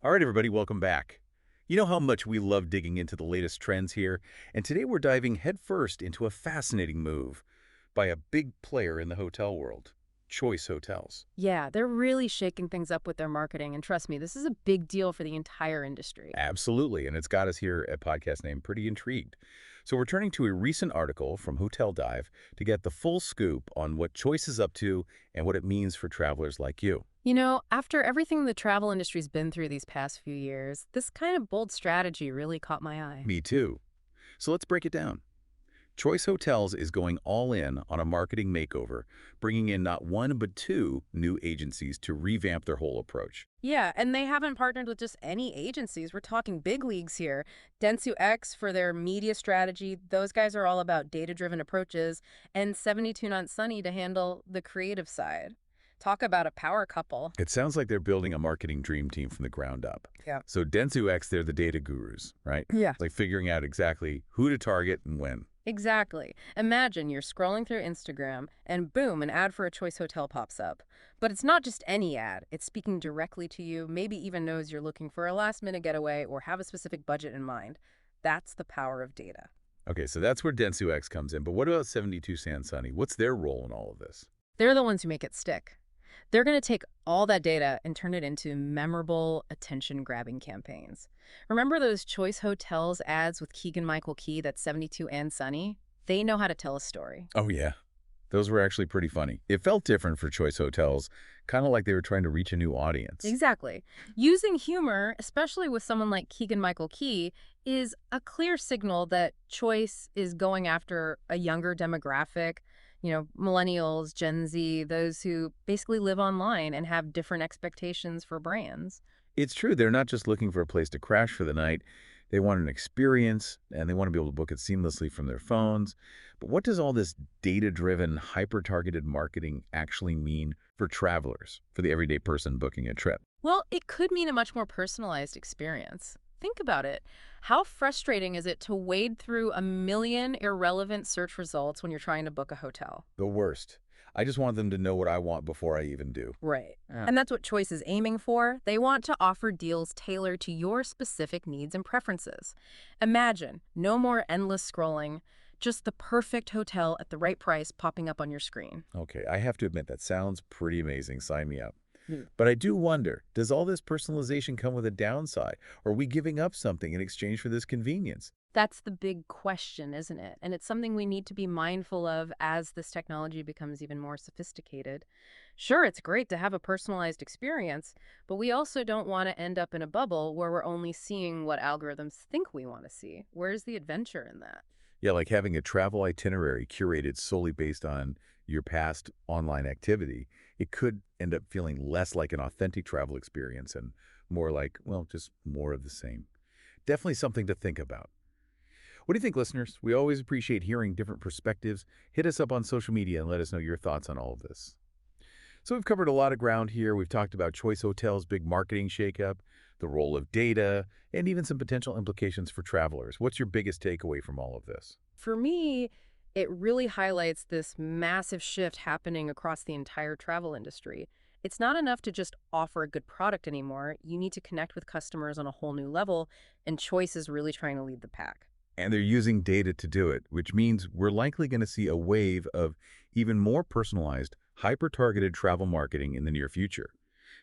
All right, everybody, welcome back. You know how much we love digging into the latest trends here, and today we're diving headfirst into a fascinating move by a big player in the hotel world, Choice Hotels. Yeah, they're really shaking things up with their marketing. And trust me, this is a big deal for the entire industry. Absolutely, and it's got us here at Podcast Name pretty intrigued. So we're turning to a recent article from Hotel Dive to get the full scoop on what Choice is up to and what it means for travelers like you. After everything the travel industry's been through these past few years, this kind of bold strategy really caught my eye. Me too. So let's break it down. Choice Hotels is going all in on a marketing makeover, bringing in not one but two new agencies to revamp their whole approach. Yeah, and they haven't partnered with just any agencies. We're talking big leagues here. Dentsu X for their media strategy. Those guys are all about data-driven approaches, and 72 Not Sunny to handle the creative side. Talk about a power couple. It sounds like they're building a marketing dream team from the ground up. Yeah. So Dentsu X, they're the data gurus, right? Yeah. Like figuring out exactly who to target and when. Exactly. Imagine you're scrolling through Instagram and boom, an ad for a Choice Hotel pops up. But it's not just any ad. It's speaking directly to you, maybe even knows you're looking for a last-minute getaway or have a specific budget in mind. That's the power of data. Okay, so that's where Dentsu X comes in. But what about 72 San Sunny? What's their role in all of this? They're the ones who make it stick. They're going to take all that data and turn it into memorable, attention-grabbing campaigns. Remember those Choice Hotels ads with Keegan-Michael Key, that's 72 and Sunny? They know how to tell a story. Oh, yeah. Those were actually pretty funny. It felt different for Choice Hotels, kind of like they were trying to reach a new audience. Exactly. Using humor, especially with someone like Keegan-Michael Key, is a clear signal that Choice is going after a younger demographic, millennials, Gen Z, those who basically live online and have different expectations for brands. It's true, they're not just looking for a place to crash for the night. They want an experience, and they want to be able to book it seamlessly from their phones. But what does all this data-driven, hyper-targeted marketing actually mean for travelers, for the everyday person booking a trip? Well, it could mean a much more personalized experience. Think about it. How frustrating is it to wade through a million irrelevant search results when you're trying to book a hotel? The worst. I just want them to know what I want before I even do. Right. Yeah. And that's what Choice is aiming for. They want to offer deals tailored to your specific needs and preferences. Imagine no more endless scrolling, just the perfect hotel at the right price popping up on your screen. Okay, I have to admit, that sounds pretty amazing. Sign me up. Hmm. But I do wonder, does all this personalization come with a downside? Or are we giving up something in exchange for this convenience? That's the big question, isn't it? And it's something we need to be mindful of as this technology becomes even more sophisticated. Sure, it's great to have a personalized experience, but we also don't want to end up in a bubble where we're only seeing what algorithms think we want to see. Where's the adventure in that? Yeah, like having a travel itinerary curated solely based on your past online activity, it could end up feeling less like an authentic travel experience and more like, well, just more of the same. Definitely something to think about. What do you think, listeners? We always appreciate hearing different perspectives. Hit us up on social media and let us know your thoughts on all of this. So we've covered a lot of ground here. We've talked about Choice Hotels' big marketing shakeup, the role of data, and even some potential implications for travelers. What's your biggest takeaway from all of this? For me, it really highlights this massive shift happening across the entire travel industry. It's not enough to just offer a good product anymore. You need to connect with customers on a whole new level, and Choice is really trying to lead the pack. And they're using data to do it, which means we're likely going to see a wave of even more personalized, hyper-targeted travel marketing in the near future.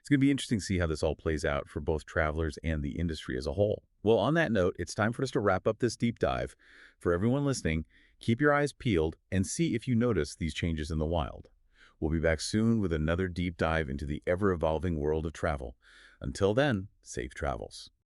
It's going to be interesting to see how this all plays out for both travelers and the industry as a whole. Well, on that note, it's time for us to wrap up this deep dive. For everyone listening, keep your eyes peeled and see if you notice these changes in the wild. We'll be back soon with another deep dive into the ever-evolving world of travel. Until then, safe travels.